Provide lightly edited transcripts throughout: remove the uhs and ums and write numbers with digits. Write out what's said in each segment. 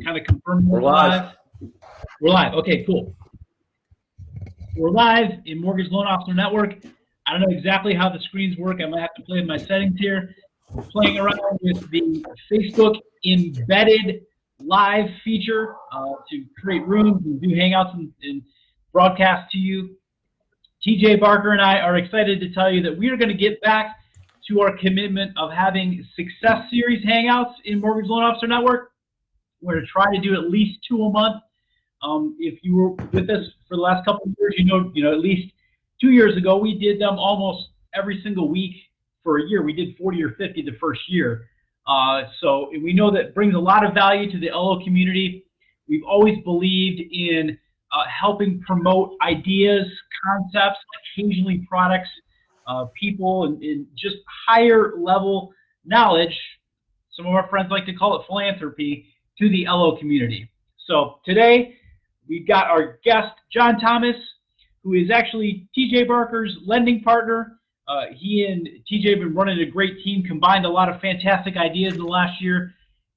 kind of confirm we're live. We're live. Okay, cool. We're live in Mortgage Loan Officer Network. I don't know exactly how the screens work. I might have to play with my settings here. We're playing around with the Facebook embedded live feature to create rooms and do hangouts and broadcast to you. TJ Barker and I are excited to tell you that we are going to get back to our commitment of having Success Series hangouts in Mortgage Loan Officer Network. We're going to try to do at least 2 a month. If you were with us for the last couple of years, you know, at least 2 years ago, we did them almost every single week for a year. We did 40 or 50 the first year. So we know that brings a lot of value to the LO community. We've always believed in helping promote ideas, concepts, occasionally products, people, and just higher level knowledge. Some of our friends like to call it philanthropy to the LO community. So today we've got our guest, John Thomas, who is actually TJ Barker's lending partner. He and TJ have been running a great team, combined a lot of fantastic ideas in the last year.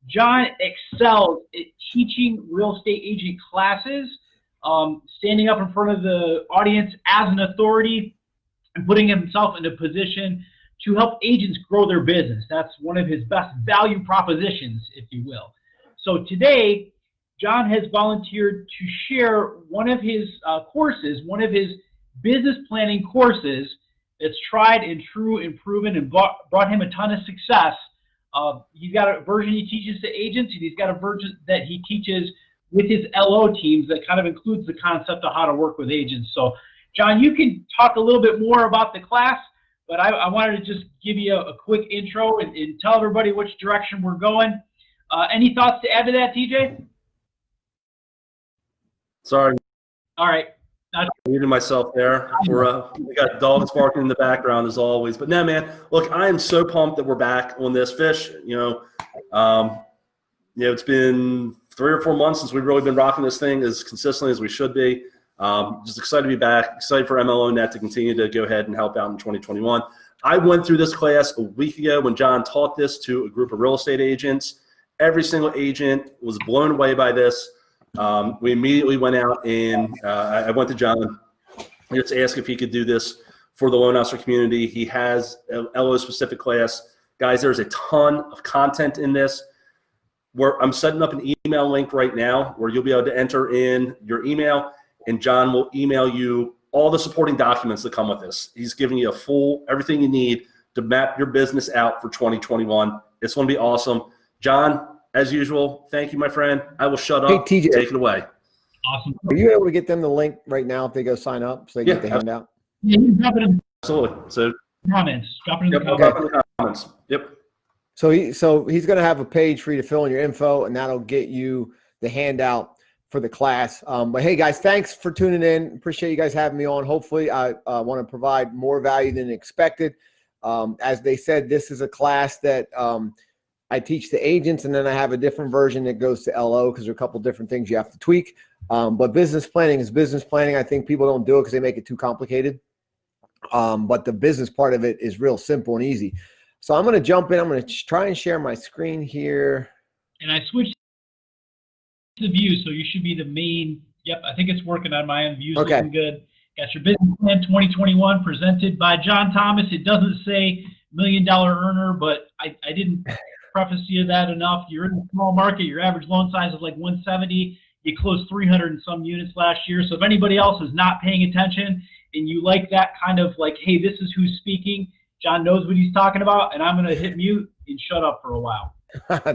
John excels at teaching real estate agent classes, standing up in front of the audience as an authority and putting himself in a position to help agents grow their business. That's one of his best value propositions, if you will. So today, John has volunteered to share one of his courses, one of his business planning courses that's tried and true and proven and brought him a ton of success. He's got a version he teaches to agents, and he's got a version that he teaches with his LO teams that kind of includes the concept of how to work with agents. So, John, you can talk a little bit more about the class, but I wanted to just give you a quick intro and tell everybody which direction we're going. Any thoughts to add to that, TJ? Sorry. All right. I muted myself there. We got dogs barking in the background as always. But no, man, look, I am so pumped that we're back on this fish. It's been 3 or 4 months since we've really been rocking this thing as consistently as we should be. Just excited to be back. Excited for MLO Net to continue to go ahead and help out in 2021. I went through this class a week ago when John taught this to a group of real estate agents. Every single agent was blown away by this. We immediately went out and I went to John just to ask if he could do this for the loan officer community. He has a LO-specific class. Guys, there's a ton of content in this. I'm setting up an email link right now where you'll be able to enter in your email, and John will email you all the supporting documents that come with this. He's giving you everything you need to map your business out for 2021. It's going to be awesome. John, as usual, thank you, my friend. I will shut up. Hey, TJ. Take it away. Awesome. Are you able to get them the link right now if they go sign up so they get the handout? Yeah, you can drop it in Absolutely. So the comments. Drop it in the I'll comments. drop in the comments. Yep. So he's going to have a page for you to fill in your info, and that'll get you the handout for the class. But hey, guys, thanks for tuning in. Appreciate you guys having me on. Hopefully, I want to provide more value than expected. As they said, this is a class that I teach the agents, and then I have a different version that goes to LO because there are a couple different things you have to tweak. But business planning is business planning. I think people don't do it because they make it too complicated. But the business part of it is real simple and easy. So I'm going to jump in. I'm going to try and share my screen here. And I switched to view, so you should be the main. Yep, I think it's working on my end. Views looking good. Got your business plan 2021 presented by John Thomas. It doesn't say $1 million earner, but I didn't preface you that enough. You're in a small market. Your average loan size is like 170. You closed 300 and some units last year. So if anybody else is not paying attention and you like that kind of like, hey, this is who's speaking, John knows what he's talking about, and I'm going to hit mute and shut up for a while.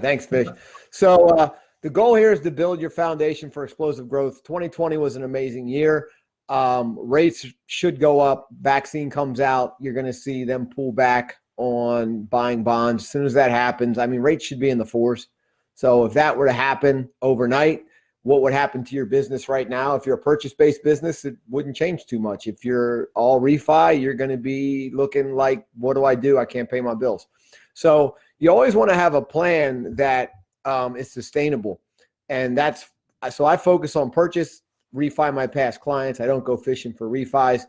Thanks, Fish. So the goal here is to build your foundation for explosive growth. 2020 was an amazing year. Rates should go up. Vaccine comes out. You're going to see them pull back on buying bonds. As soon as that happens, I mean, rates should be in the 4s. So if that were to happen overnight, what would happen to your business right now? If you're a purchase-based business, it wouldn't change too much. If you're all refi, you're going to be looking like, what do? I can't pay my bills. So you always want to have a plan that is sustainable. And so I focus on purchase, refi my past clients. I don't go fishing for refis.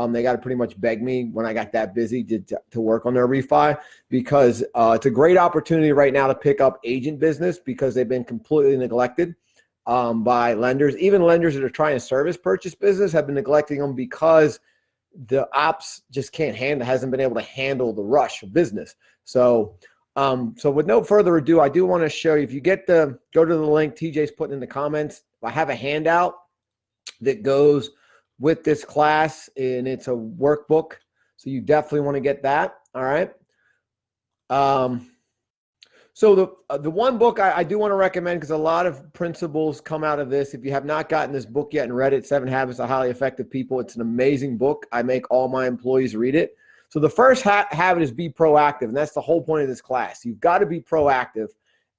They got to pretty much beg me when I got that busy to work on their refi, because it's a great opportunity right now to pick up agent business, because they've been completely neglected by lenders. Even lenders that are trying to service purchase business have been neglecting them because the ops just hasn't been able to handle the rush of business. So with no further ado, I do want to show you, if you go to the link TJ's putting in the comments, I have a handout that goes with this class, and it's a workbook. So you definitely want to get that. All right. So the one book I do want to recommend, because a lot of principles come out of this. If you have not gotten this book yet and read it, 7 Habits of Highly Effective People, it's an amazing book. I make all my employees read it. So the first habit is be proactive, and that's the whole point of this class. You've got to be proactive,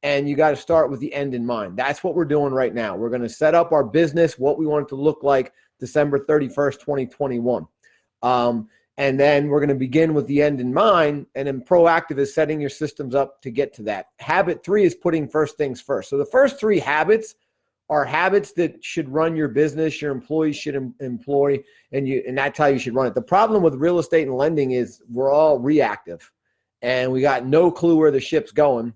and you got to start with the end in mind. That's what we're doing right now. We're going to set up our business, what we want it to look like December 31st, 2021. And then we're going to begin with the end in mind, and then proactive is setting your systems up to get to that. Habit 3 is putting first things first. So the first 3 habits are habits that should run your business, your employees should employ, and that's how you should run it. The problem with real estate and lending is we're all reactive, and we got no clue where the ship's going,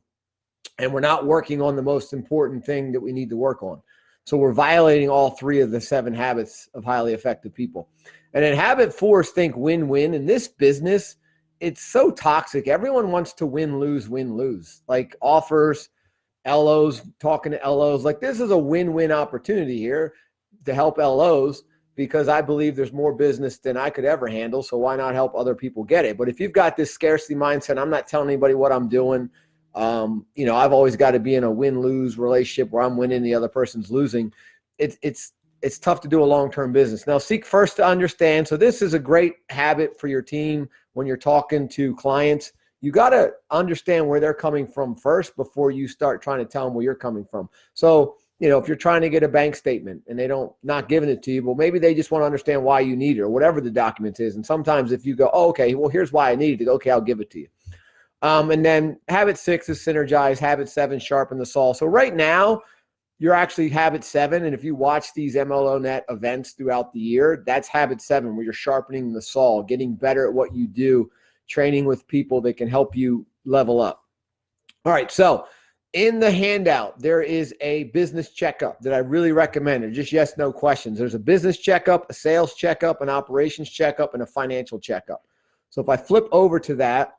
and we're not working on the most important thing that we need to work on. So we're violating all 3 of the 7 habits of highly effective people. And then habit 4 is think win-win. In this business, it's so toxic. Everyone wants to win, lose. Like offers, LOs, talking to LOs. Like, this is a win-win opportunity here to help LOs, because I believe there's more business than I could ever handle. So why not help other people get it? But if you've got this scarcity mindset, I'm not telling anybody what I'm doing. I've always got to be in a win-lose relationship where I'm winning, the other person's losing. It's tough to do a long-term business. Now, seek first to understand. So this is a great habit for your team when you're talking to clients. You got to understand where they're coming from first before you start trying to tell them where you're coming from. So, if you're trying to get a bank statement and not giving it to you, well, maybe they just want to understand why you need it or whatever the document is. And sometimes if you go, oh, okay, well, here's why I need it, okay, I'll give it to you. And then habit 6 is synergize. Habit 7, sharpen the saw. So right now, you're actually habit 7. And if you watch these MLO Net events throughout the year, that's habit 7, where you're sharpening the saw, getting better at what you do, training with people that can help you level up. All right. So in the handout, there is a business checkup that I really recommend. They're just yes, no questions. There's a business checkup, a sales checkup, an operations checkup, and a financial checkup. So if I flip over to that,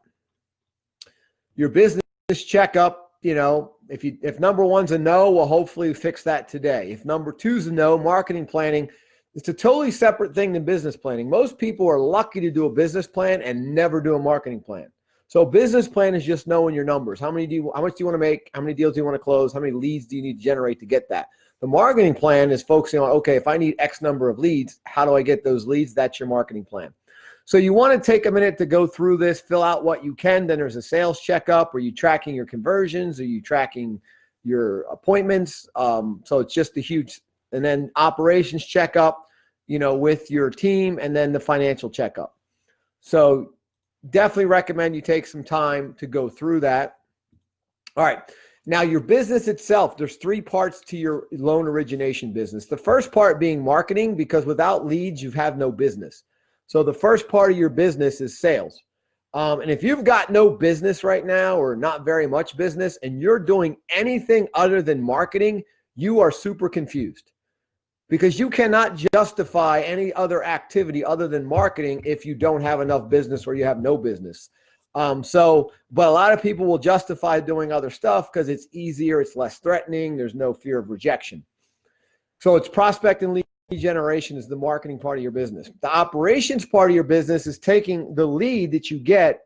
your business checkup, if number 1's a no, we'll hopefully fix that today. If number 2's a no, marketing planning, it's a totally separate thing than business planning. Most people are lucky to do a business plan and never do a marketing plan. So business plan is just knowing your numbers. How much do you want to make? How many deals do you want to close? How many leads do you need to generate to get that? The marketing plan is focusing on, okay, if I need X number of leads, how do I get those leads? That's your marketing plan. So you want to take a minute to go through this, fill out what you can. Then there's a sales checkup. Are you tracking your conversions? Are you tracking your appointments? So it's just a huge, and then operations checkup, with your team, and then the financial checkup. So definitely recommend you take some time to go through that. All right. Now your business itself, there's 3 parts to your loan origination business. The first part being marketing, because without leads, you have no business. So the first part of your business is sales. And if you've got no business right now, or not very much business, and you're doing anything other than marketing, you are super confused, because you cannot justify any other activity other than marketing if you don't have enough business or you have no business. But a lot of people will justify doing other stuff because it's easier, it's less threatening, there's no fear of rejection. So it's prospect and lead generation is the marketing part of your business. The operations part of your business is taking the lead that you get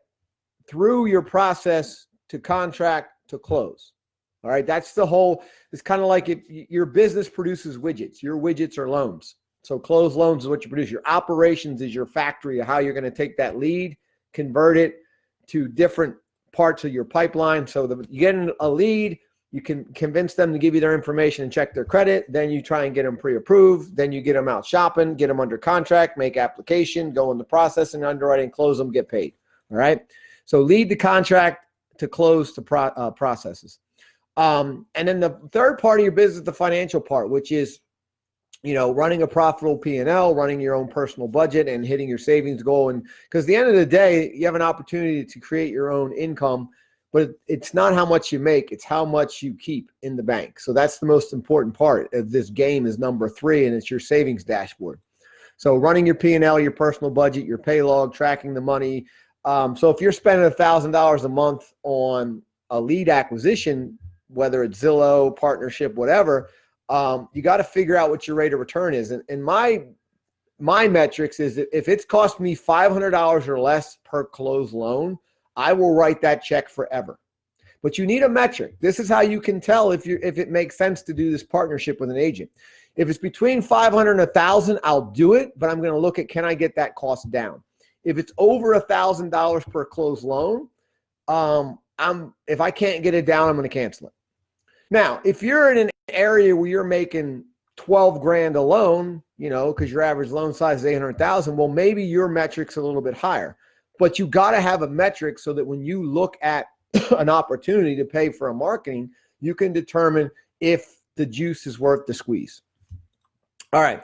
through your process to contract to close. All right. That's the whole, it's kind of like if your business produces widgets, your widgets are loans. So closed loans is what you produce. Your operations is your factory of how you're going to take that lead, convert it to different parts of your pipeline. So you get a lead, you can convince them to give you their information and check their credit. Then you try and get them pre-approved. Then you get them out shopping, get them under contract, make application, go in the processing, underwriting, close them, get paid. All right. So lead to contract to close to processes. And then the third part of your business, the financial part, which is running a profitable P&L, running your own personal budget, and hitting your savings goal. And because at the end of the day, you have an opportunity to create your own income, but it's not how much you make, it's how much you keep in the bank. So that's the most important part of this game is number 3, and it's your savings dashboard. So running your P&L, your personal budget, your pay log, tracking the money. So if you're spending $1,000 a month on a lead acquisition, whether it's Zillow, partnership, whatever, you got to figure out what your rate of return is. And my metrics is that if it's cost me $500 or less per closed loan, I will write that check forever. But you need a metric. This is how you can tell if it makes sense to do this partnership with an agent. If it's between $500 and $1,000, I'll do it, but I'm going to look at, can I get that cost down? If it's over $1,000 per closed loan, if I can't get it down, I'm going to cancel it. Now, if you're in an area where you're making 12 grand a loan, because your average loan size is 800,000, well, maybe your metric's a little bit higher. But you got to have a metric so that when you look at an opportunity to pay for a marketing, you can determine if the juice is worth the squeeze. All right.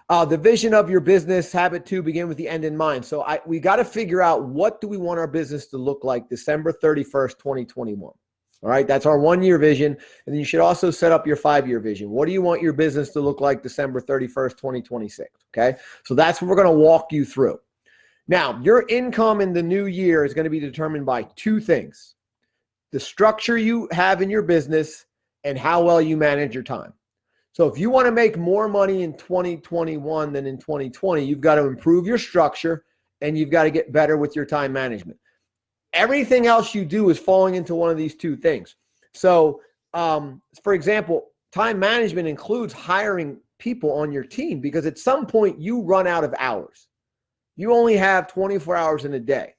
The vision of your business, habit 2, begin with the end in mind. So we got to figure out, what do we want our business to look like December 31st, 2021. All right. That's our 1-year vision. And then you should also set up your 5-year vision. What do you want your business to look like December 31st, 2026? Okay. So that's what we're going to walk you through. Now, your income in the new year is going to be determined by 2 things: the structure you have in your business and how well you manage your time. So if you want to make more money in 2021 than in 2020, you've got to improve your structure and you've got to get better with your time management. Everything else you do is falling into one of these 2 things. So, for example, time management includes hiring people on your team, because at some point you run out of hours. You only have 24 hours in a day.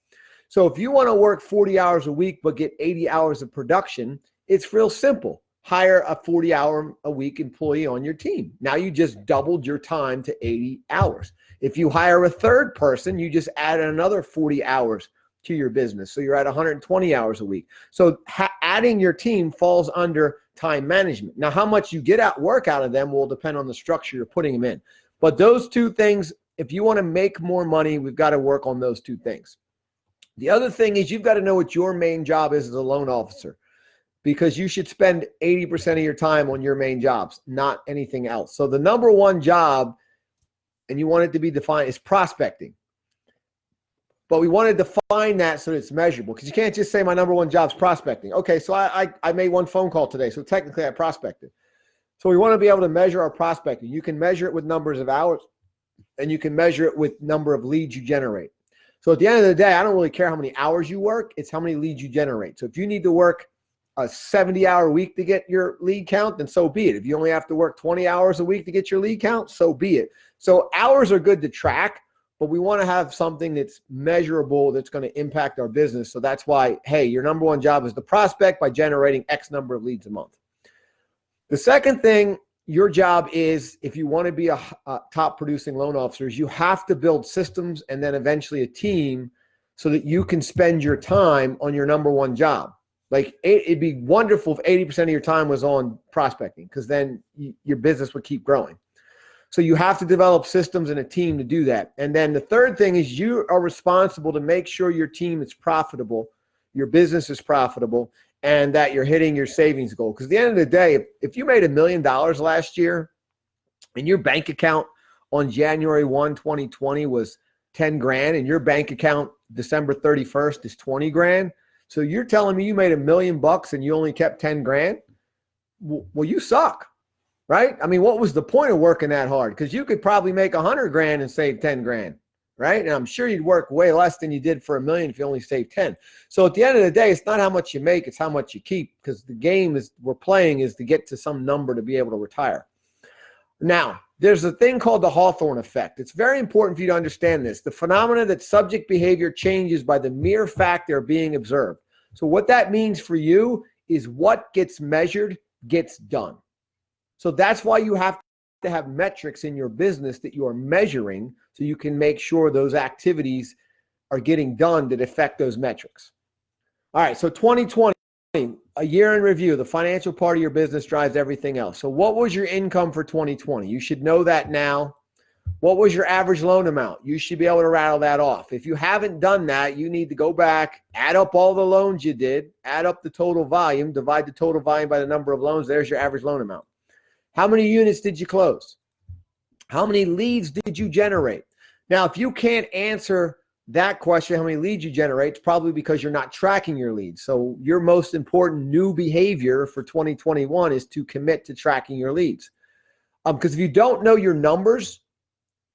So if you want to work 40 hours a week but get 80 hours of production, it's real simple. Hire a 40-hour-a-week employee on your team. Now you just doubled your time to 80 hours. If you hire a third person, you just add another 40 hours to your business. So you're at 120 hours a week. So adding your team falls under time management. Now, how much you get work out of them will depend on the structure you're putting them in. But those 2 things, if you want to make more money, we've got to work on those 2 things. The other thing is, you've got to know what your main job is as a loan officer, because you should spend 80% of your time on your main jobs, not anything else. So the number 1 job, and you want it to be defined, is prospecting. But we want to define that so that it's measurable, because you can't just say my number 1 job is prospecting. Okay, so I made 1 phone call today, so technically I prospected. So we want to be able to measure our prospecting. You can measure it with numbers of hours, and you can measure it with number of leads you generate. So at the end of the day, I don't really care how many hours you work, it's how many leads you generate. So if you need to work a 70-hour week to get your lead count, then so be it. If you only have to work 20 hours a week to get your lead count, so be it. So hours are good to track, but we want to have something that's measurable, that's going to impact our business. So that's why, hey, your number 1 job is to prospect by generating X number of leads a month. The second thing, your job is, if you want to be a top producing loan officer, is you have to build systems and then eventually a team so that you can spend your time on your number 1 job. Like, it'd be wonderful if 80% of your time was on prospecting, because then your business would keep growing. So you have to develop systems and a team to do that. And then the third thing is, you are responsible to make sure your team is profitable, your business is profitable, and that you're hitting your savings goal. Because at the end of the day, if you made $1 million last year and your bank account on January 1, 2020 was 10 grand, and your bank account December 31st is 20 grand, so you're telling me you made $1 million and you only kept 10 grand? Well, you suck, right? I mean, what was the point of working that hard? Because you could probably make 100 grand and save 10 grand. Right? And I'm sure you'd work way less than you did for $1 million if you only saved 10. So at the end of the day, it's not how much you make, it's how much you keep, because the game we're playing is to get to some number to be able to retire. Now, there's a thing called the Hawthorne effect. It's very important for you to understand this. The phenomena that subject behavior changes by the mere fact they're being observed. So what that means for you is, what gets measured gets done. So that's why you have to have metrics in your business that you are measuring, so you can make sure those activities are getting done that affect those metrics. All right, so 2020, a year in review, the financial part of your business drives everything else. So what was your income for 2020? You should know that now. What was your average loan amount? You should be able to rattle that off. If you haven't done that, you need to go back, add up all the loans you did, add up the total volume, divide the total volume by the number of loans. There's your average loan amount. How many units did you close? How many leads did you generate? Now, if you can't answer that question, how many leads you generate, it's probably because you're not tracking your leads. So your most important new behavior for 2021 is to commit to tracking your leads. Because if you don't know your numbers,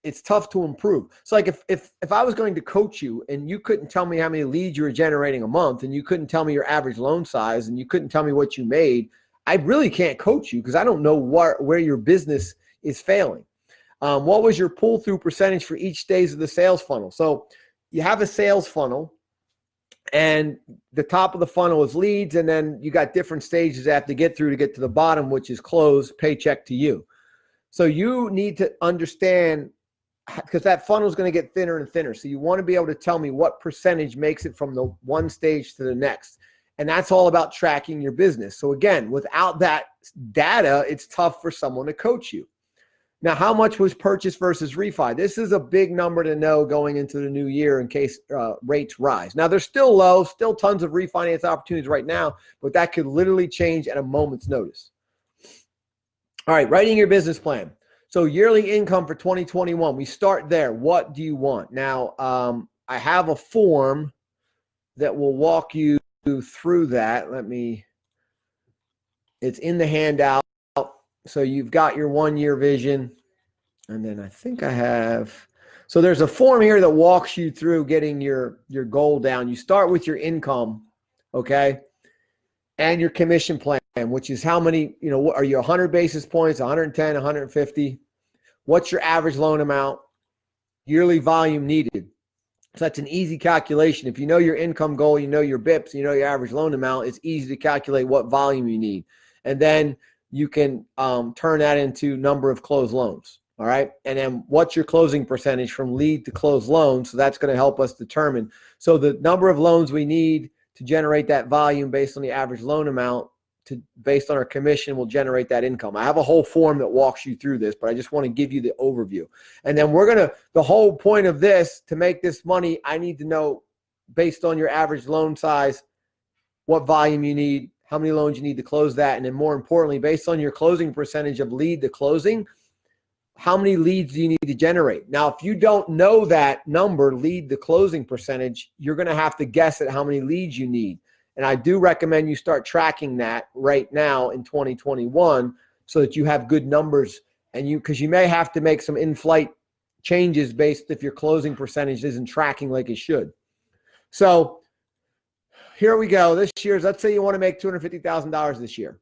it's tough to improve. It's like if I was going to coach you and you couldn't tell me how many leads you were generating a month, and you couldn't tell me your average loan size, and you couldn't tell me what you made, I really can't coach you because I don't know where your business is failing. What was your pull-through percentage for each stage of the sales funnel? So you have a sales funnel, and the top of the funnel is leads, and then you got different stages that have to get through to get to the bottom, which is close, paycheck to you. So you need to understand, because that funnel is going to get thinner and thinner. So you want to be able to tell me what percentage makes it from the one stage to the next. And that's all about tracking your business. So again, without that data, it's tough for someone to coach you. Now, how much was purchase versus refi? This is a big number to know going into the new year in case rates rise. Now, they're still low, still tons of refinance opportunities right now, but that could literally change at a moment's notice. All right, writing your business plan. So yearly income for 2021, we start there. What do you want? Now, I have a form that will walk you through that. It's in the handout. So you've got your 1 year vision. And then I think I have, so there's a form here that walks you through getting your goal down. You start with your income, okay? And your commission plan, which is how many, are you 100 basis points, 110, 150? What's your average loan amount? Yearly volume needed. So that's an easy calculation. If you know your income goal, you know your BIPs, you know your average loan amount, it's easy to calculate what volume you need. And then you can turn that into number of closed loans. All right. And then what's your closing percentage from lead to closed loans? So that's going to help us determine. So the number of loans we need to generate that volume based on the average loan amount based on our commission will generate that income. I have a whole form that walks you through this, but I just want to give you the overview. And then the whole point of this, to make this money, I need to know based on your average loan size, what volume you need, how many loans you need to close that. And then more importantly, based on your closing percentage of lead to closing, how many leads do you need to generate? Now, if you don't know that number, lead to closing percentage, you're going to have to guess at how many leads you need. And I do recommend you start tracking that right now in 2021 so that you have good numbers, and because you may have to make some in-flight changes based if your closing percentage isn't tracking like it should. So here we go. This year's, let's say you want to make $250,000 this year,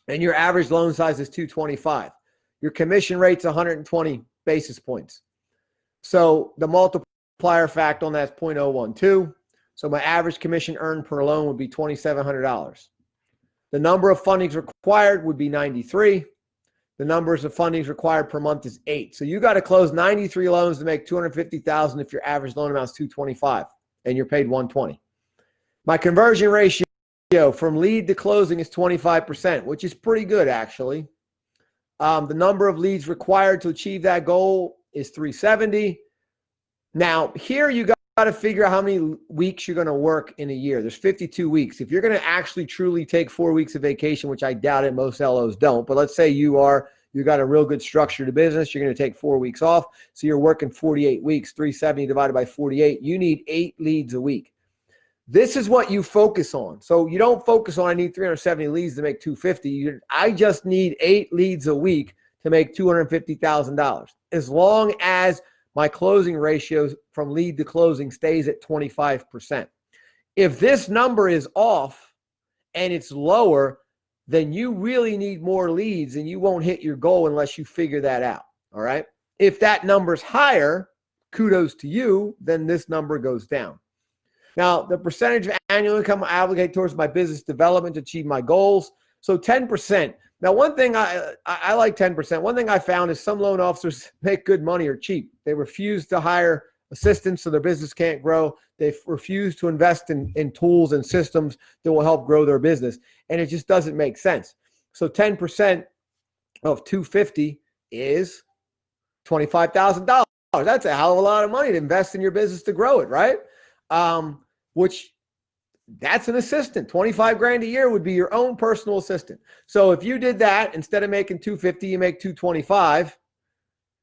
and your average loan size is $225,000. Your commission rate's 120 basis points. So the multiplier fact on that is 0.012. So my average commission earned per loan would be $2,700. The number of fundings required would be 93. The numbers of fundings required per month is 8. So you got to close 93 loans to make $250,000 if your average loan amount is $225,000 and you're paid $120,000. My conversion ratio from lead to closing is 25%, which is pretty good actually. The number of leads required to achieve that goal is 370. Now, here you got to figure out how many weeks you're going to work in a year. There's 52 weeks. If you're going to actually truly take 4 weeks of vacation, which I doubt it, most LOs don't, but let's say you got a real good structure to business, you're going to take 4 weeks off, so you're working 48 weeks, 370 divided by 48, you need 8 leads a week. This is what you focus on. So you don't focus on, I need 370 leads to make $250,000. I just need 8 leads a week to make $250,000. As long as my closing ratio from lead to closing stays at 25%. If this number is off and it's lower, then you really need more leads and you won't hit your goal unless you figure that out. All right. If that number's higher, kudos to you, then this number goes down. Now, the percentage of annual income I allocate towards my business development to achieve my goals. So 10%. Now, one thing I like 10%. One thing I found is some loan officers make good money or cheap. They refuse to hire assistants so their business can't grow. They refuse to invest in tools and systems that will help grow their business. And it just doesn't make sense. So 10% of 250 is $25,000. That's a hell of a lot of money to invest in your business to grow it, right? Which that's an assistant. 25 grand a year would be your own personal assistant. So if you did that, instead of making 250, you make 225.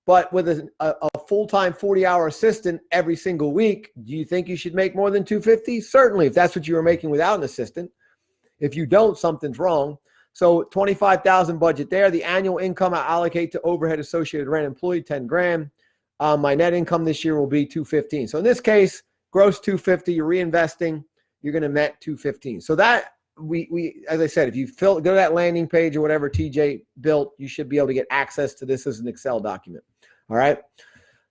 But with a full-time 40-hour assistant every single week, do you think you should make more than 250? Certainly, if that's what you were making without an assistant. If you don't, something's wrong. So 25,000 budget there. The annual income I allocate to overhead associated rent employee, 10 grand. My net income this year will be 215. So in this case, gross 250, you're reinvesting, you're going to net 215. So that we as I said, if you go to that landing page or whatever TJ built, you should be able to get access to this as an Excel document. All right.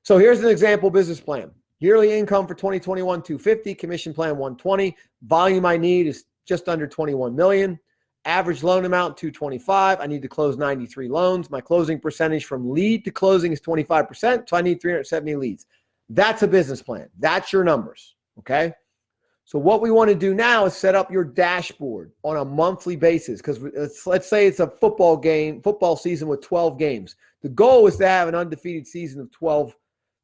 So here's an example business plan. Yearly income for 2021, 250, commission plan 120. Volume I need is just under 21 million. Average loan amount 225. I need to close 93 loans. My closing percentage from lead to closing is 25%. So I need 370 leads. That's a business plan. That's your numbers. Okay. So what we want to do now is set up your dashboard on a monthly basis, because let's say it's a football season with 12 games. The goal is to have an undefeated season of 12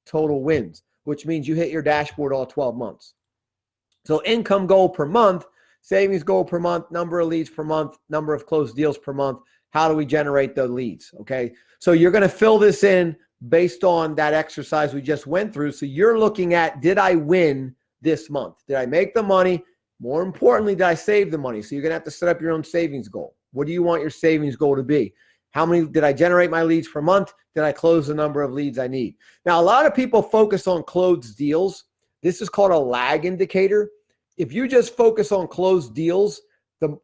total wins, which means you hit your dashboard all 12 months. So income goal per month, savings goal per month, number of leads per month, number of closed deals per month. How do we generate the leads? Okay. So you're going to fill this in based on that exercise we just went through. So you're looking at, did I win this month? Did I make the money? More importantly, did I save the money? So you're going to have to set up your own savings goal. What do you want your savings goal to be? How many did I generate my leads per month? Did I close the number of leads I need? Now, a lot of people focus on closed deals. This is called a lag indicator. If you just focus on closed deals,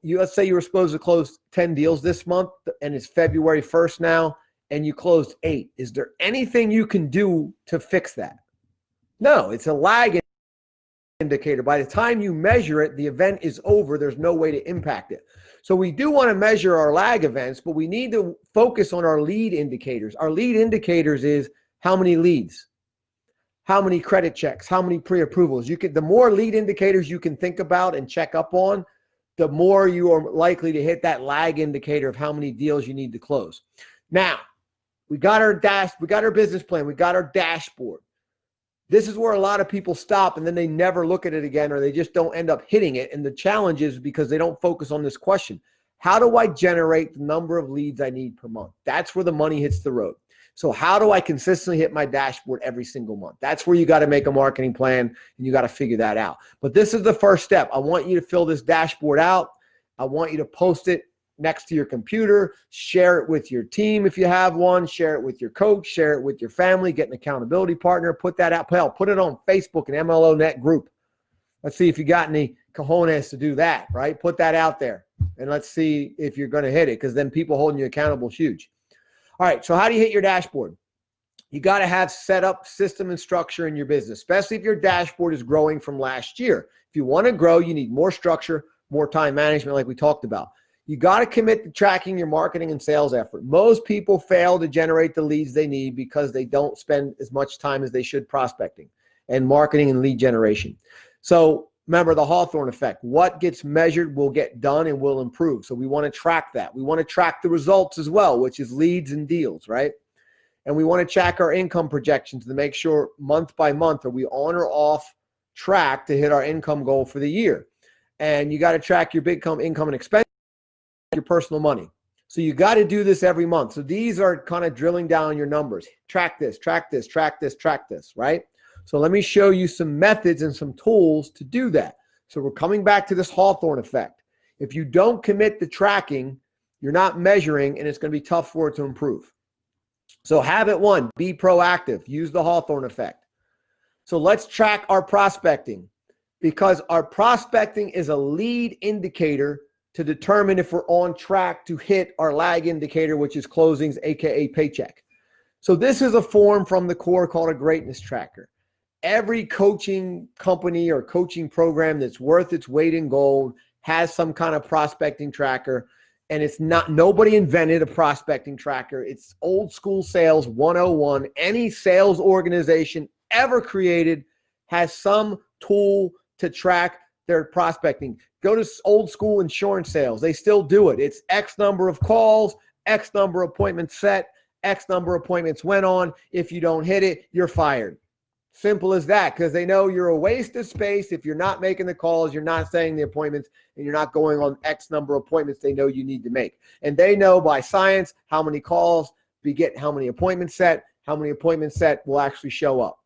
let's say you were supposed to close 10 deals this month and it's February 1st now and you closed 8. Is there anything you can do to fix that? No, it's a lag indicator. By the time you measure it, the event is over. There's no way to impact it. So we do want to measure our lag events, but we need to focus on our lead indicators. Our lead indicators is how many leads, how many credit checks, how many pre-approvals. The more lead indicators you can think about and check up on, the more you are likely to hit that lag indicator of how many deals you need to close. Now, we got our business plan, we got our dashboard. This is where a lot of people stop and then they never look at it again, or they just don't end up hitting it. And the challenge is because they don't focus on this question. How do I generate the number of leads I need per month? That's where the money hits the road. So how do I consistently hit my dashboard every single month? That's where you got to make a marketing plan and you got to figure that out. But this is the first step. I want you to fill this dashboard out. I want you to post it next to your computer, share it with your team if you have one, share it with your coach, share it with your family, get an accountability partner, put that out, put it on Facebook and MLO Net group. Let's see if you got any cojones to do that, right? Put that out there and let's see if you're going to hit it, because then people holding you accountable is huge. All right, so how do you hit your dashboard? You got to have set up system and structure in your business, especially if your dashboard is growing from last year. If you want to grow, you need more structure, more time management like we talked about. You got to commit to tracking your marketing and sales effort. Most people fail to generate the leads they need because they don't spend as much time as they should prospecting and marketing and lead generation. So remember the Hawthorne effect. What gets measured will get done and will improve. So we want to track that. We want to track the results as well, which is leads and deals, right? And we want to check our income projections to make sure month by month, are we on or off track to hit our income goal for the year? And you got to track your big income and expense, your personal money. So you got to do this every month. So these are kind of drilling down your numbers. Track this, track this, track this, track this, right? So let me show you some methods and some tools to do that. So we're coming back to this Hawthorne effect. If you don't commit to tracking, you're not measuring, and it's going to be tough for it to improve. So habit one, be proactive. Use the Hawthorne effect. So let's track our prospecting, because our prospecting is a lead indicator to determine if we're on track to hit our lag indicator, which is closings, AKA paycheck. So this is a form from the core called a greatness tracker. Every coaching company or coaching program that's worth its weight in gold has some kind of prospecting tracker. And it's not, nobody invented a prospecting tracker. It's old school sales 101. Any sales organization ever created has some tool to track their prospecting. Go to old school insurance sales. They still do it. It's X number of calls, X number of appointments set, X number of appointments went on. If you don't hit it, you're fired. Simple as that, because they know you're a waste of space if you're not making the calls, you're not setting the appointments, and you're not going on X number of appointments they know you need to make. And they know by science how many calls beget how many appointments set, how many appointments set will actually show up.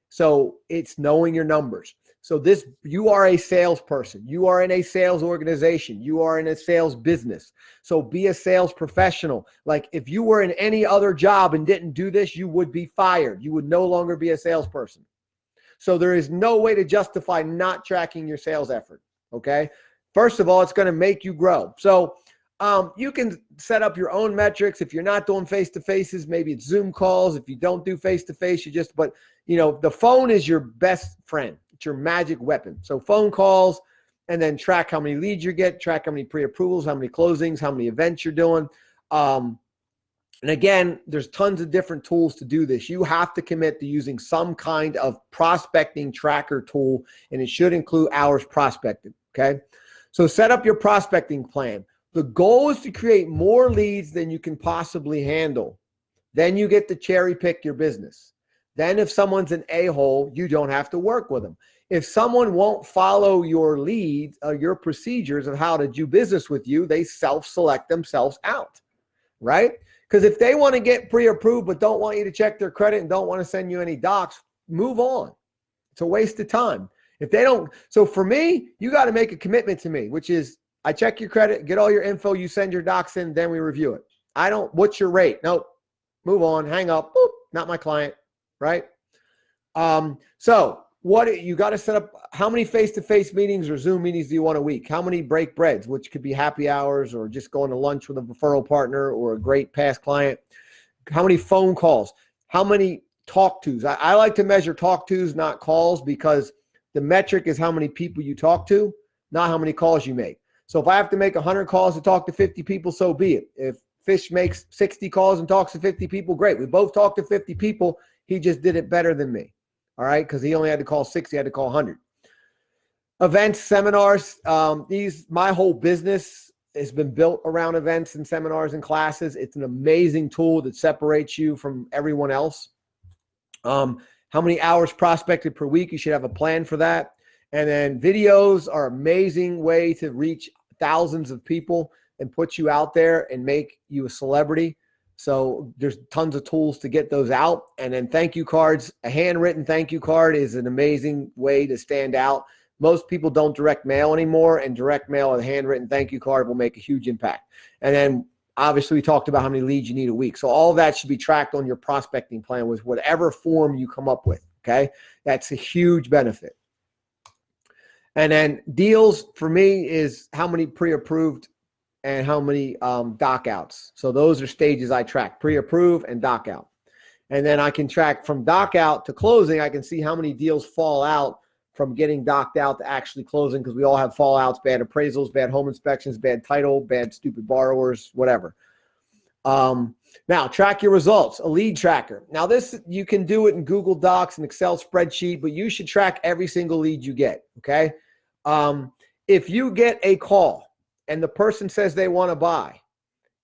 So it's knowing your numbers. So you are a salesperson. You are in a sales organization. You are in a sales business. So be a sales professional. Like if you were in any other job and didn't do this, you would be fired. You would no longer be a salesperson. So there is no way to justify not tracking your sales effort. Okay. First of all, it's going to make you grow. So you can set up your own metrics. If you're not doing face-to-faces, maybe it's Zoom calls. If you don't do face-to-face, but the phone is your best friend. It's your magic weapon. So phone calls, and then track how many leads you get, track how many pre-approvals, how many closings, how many events you're doing. And again, there's tons of different tools to do this. You have to commit to using some kind of prospecting tracker tool, and it should include hours prospected, okay? So set up your prospecting plan. The goal is to create more leads than you can possibly handle. Then you get to cherry pick your business. Then if someone's an a-hole, you don't have to work with them. If someone won't follow your leads, your procedures of how to do business with you, they self-select themselves out, right? Because if they want to get pre-approved but don't want you to check their credit and don't want to send you any docs, move on. It's a waste of time. If they don't, so for me, you got to make a commitment to me, which is I check your credit, get all your info, you send your docs in, then we review it. What's your rate? Nope. Move on, hang up, boop, not my client, right? So what you got to set up, how many face-to-face meetings or Zoom meetings do you want a week? How many break breads, which could be happy hours or just going to lunch with a referral partner or a great past client? How many phone calls? How many talk-tos? I like to measure talk-tos, not calls, because the metric is how many people you talk to, not how many calls you make. So if I have to make 100 calls to talk to 50 people, so be it. If Fish makes 60 calls and talks to 50 people, great. We both talked to 50 people. He just did it better than me, all right? Because he only had to call 60, I had to call 100. Events, seminars, my whole business has been built around events and seminars and classes. It's an amazing tool that separates you from everyone else. How many hours prospected per week? You should have a plan for that. And then videos are an amazing way to reach thousands of people and put you out there and make you a celebrity. So there's tons of tools to get those out. And then thank you cards. A handwritten thank you card is an amazing way to stand out. Most people don't direct mail anymore, and direct mail and a handwritten thank you card will make a huge impact. And then obviously we talked about how many leads you need a week. So all of that should be tracked on your prospecting plan with whatever form you come up with, okay? That's a huge benefit. And then deals for me is how many pre-approved and how many doc outs. So those are stages I track, pre-approve and doc out. And then I can track from doc out to closing. I can see how many deals fall out from getting docked out to actually closing, because we all have fallouts, bad appraisals, bad home inspections, bad title, bad stupid borrowers, whatever. Now track your results, a lead tracker. Now this, you can do it in Google Docs and Excel spreadsheet, but you should track every single lead you get, okay? If you get a call and the person says they want to buy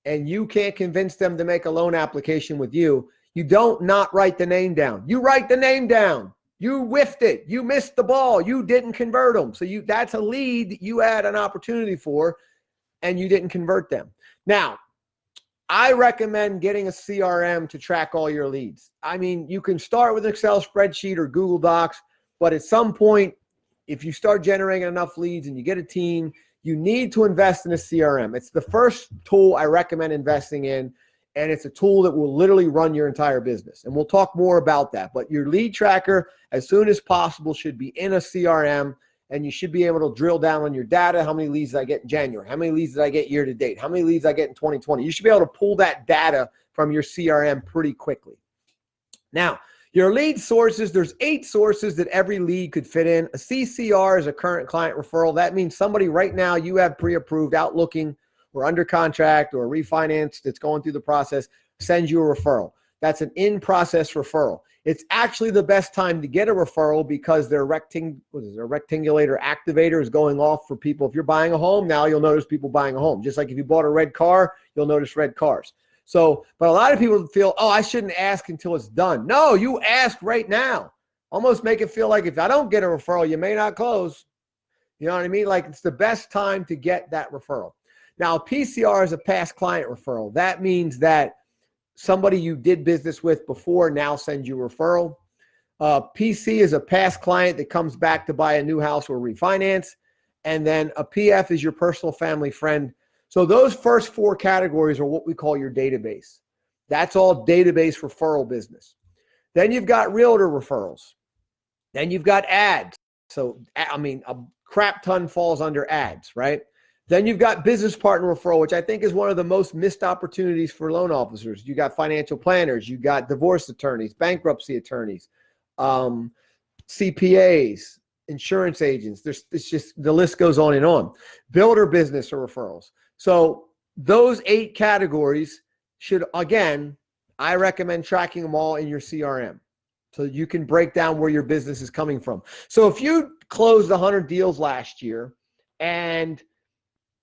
and you can't convince them to make a loan application with you, you don't not write the name down. You write the name down. You whiffed it. You missed the ball. You didn't convert them. So that's a lead you had an opportunity for and you didn't convert them. Now, I recommend getting a CRM to track all your leads. I mean, you can start with an Excel spreadsheet or Google Docs, but at some point, if you start generating enough leads and you get a team, you need to invest in a CRM. It's the first tool I recommend investing in, and it's a tool that will literally run your entire business. And we'll talk more about that. But your lead tracker, as soon as possible, should be in a CRM, and you should be able to drill down on your data. How many leads did I get in January? How many leads did I get year to date? How many leads did I get in 2020? You should be able to pull that data from your CRM pretty quickly. Now, your lead sources, there's 8 sources that every lead could fit in. A CCR is a current client referral. That means somebody right now you have pre-approved, out looking, or under contract, or refinance that's going through the process, sends you a referral. That's an in-process referral. It's actually the best time to get a referral because their rectingulator activator is going off for people. If you're buying a home now, you'll notice people buying a home. Just like if you bought a red car, you'll notice red cars. So, but a lot of people feel, oh, I shouldn't ask until it's done. No, you ask right now. Almost make it feel like if I don't get a referral, you may not close. You know what I mean? Like it's the best time to get that referral. Now, PCR is a past client referral. That means that somebody you did business with before now sends you a referral. PC is a past client that comes back to buy a new house or refinance. And then a PF is your personal family friend. So those first four categories are what we call your database. That's all database referral business. Then you've got realtor referrals. Then you've got ads. So, I mean, a crap ton falls under ads, right? Then you've got business partner referral, which I think is one of the most missed opportunities for loan officers. You got financial planners, you got divorce attorneys, bankruptcy attorneys, CPAs, insurance agents. It's just the list goes on and on. Builder business or referrals. So those 8 categories should, again, I recommend tracking them all in your CRM so you can break down where your business is coming from. So if you closed 100 deals last year and